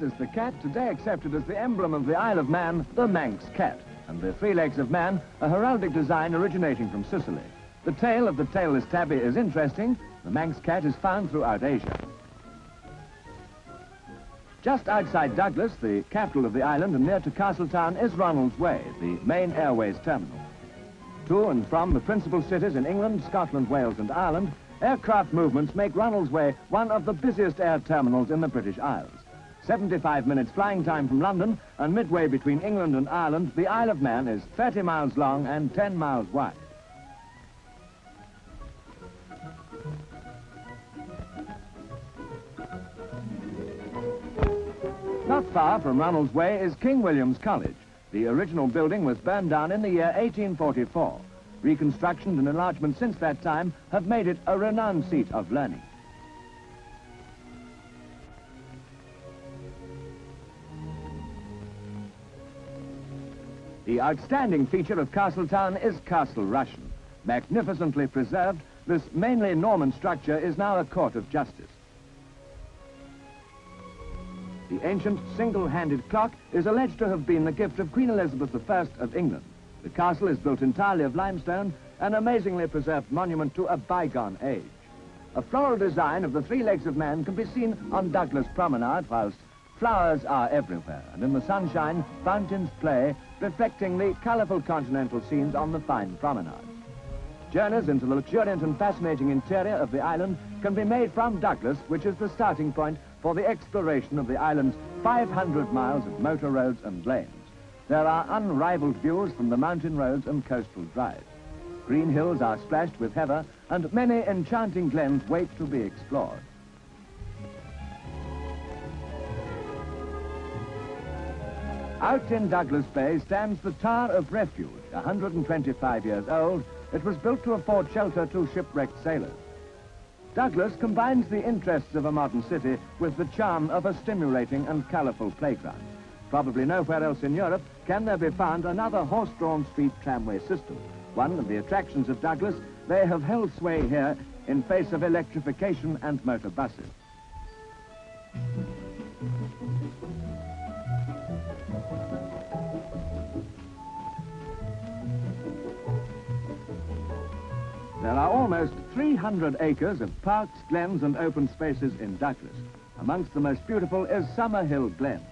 is the cat today accepted as the emblem of the Isle of Man, the Manx cat, and the three legs of man, a heraldic design originating from Sicily. The tail of the tailless tabby is interesting. The Manx cat is found throughout Asia. Just outside Douglas, the capital of the island and near to Castletown, is Ronald's Way, the main airways terminal. To and from the principal cities in England, Scotland, Wales and Ireland, aircraft movements make Ronald's Way one of the busiest air terminals in the British Isles. 75 minutes flying time from London, and midway between England and Ireland, the Isle of Man is 30 miles long and 10 miles wide. Not far from Ronald's Way is King William's College. The original building was burned down in the year 1844. Reconstruction and enlargement since that time have made it a renowned seat of learning. The outstanding feature of Castletown is Castle Rushen. Magnificently preserved, this mainly Norman structure is now a court of justice. The ancient single-handed clock is alleged to have been the gift of Queen Elizabeth I of England. The castle is built entirely of limestone, an amazingly preserved monument to a bygone age. A floral design of the three legs of man can be seen on Douglas Promenade, whilst flowers are everywhere, and in the sunshine, fountains play, reflecting the colourful continental scenes on the fine promenades. Journeys into the luxuriant and fascinating interior of the island can be made from Douglas, which is the starting point for the exploration of the island's 500 miles of motor roads and lanes. There are unrivaled views from the mountain roads and coastal drives. Green hills are splashed with heather, and many enchanting glens wait to be explored. Out in Douglas Bay stands the Tower of Refuge, 125 years old. It was built to afford shelter to shipwrecked sailors. Douglas combines the interests of a modern city with the charm of a stimulating and colourful playground. Probably nowhere else in Europe can there be found another horse-drawn street tramway system. One of the attractions of Douglas, they have held sway here in face of electrification and motor buses. There are almost 300 acres of parks, glens and open spaces in Douglas. Amongst the most beautiful is Summerhill Glen.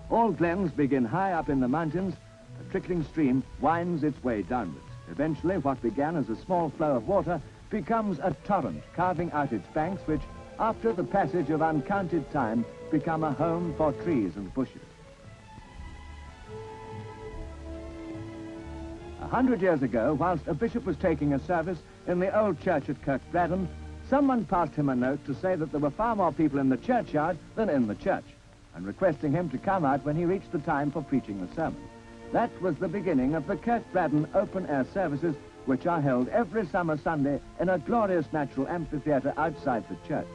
All glens begin high up in the mountains. A trickling stream winds its way downwards. Eventually, what began as a small flow of water becomes a torrent, carving out its banks, which, after the passage of uncounted time, become a home for trees and bushes. 100 years ago, whilst a bishop was taking a service in the old church at Kirkbraden, someone passed him a note to say that there were far more people in the churchyard than in the church, and requesting him to come out when he reached the time for preaching the sermon. That was the beginning of the Kirkbraden open-air services, which are held every summer Sunday in a glorious natural amphitheatre outside the church.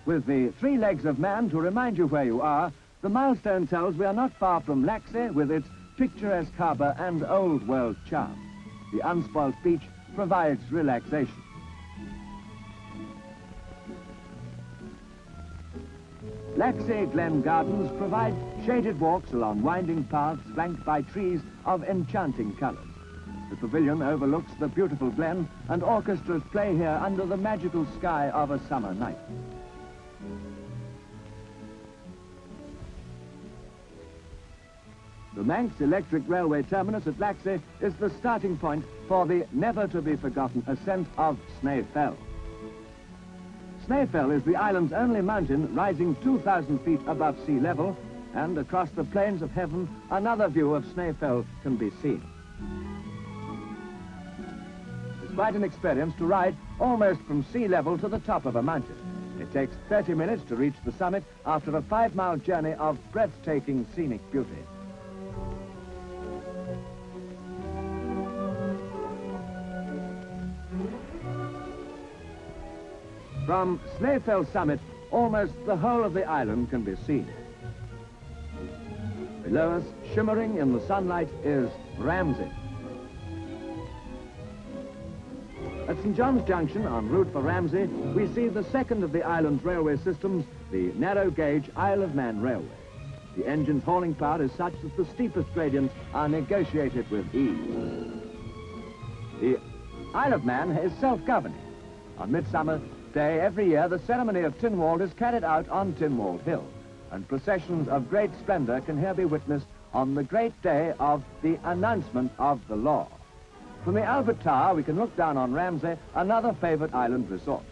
With the three legs of man to remind you where you are, the milestone tells we are not far from Laxey with its picturesque harbour and old world charm. The unspoilt beach provides relaxation. Laxey Glen Gardens provide shaded walks along winding paths flanked by trees of enchanting colours. The pavilion overlooks the beautiful glen, and orchestras play here under the magical sky of a summer night. The Manx Electric Railway terminus at Laxey is the starting point for the never-to-be-forgotten ascent of Snaefell. Snaefell is the island's only mountain rising 2,000 feet above sea level, and across the plains of heaven, another view of Snaefell can be seen. It's quite an experience to ride almost from sea level to the top of a mountain. It takes 30 minutes to reach the summit after a 5-mile journey of breathtaking scenic beauty. From Snaefell summit, almost the whole of the island can be seen. Below us, shimmering in the sunlight, is Ramsey. At St. John's Junction, en route for Ramsey, we see the second of the island's railway systems, the narrow-gauge Isle of Man Railway. The engine's hauling power is such that the steepest gradients are negotiated with ease. The Isle of Man is self-governing. On Midsummer Day every year, the ceremony of Tynwald is carried out on Tynwald Hill, and processions of great splendor can here be witnessed on the great day of the announcement of the law. From the Albert Tower, we can look down on Ramsey, another favorite island resort.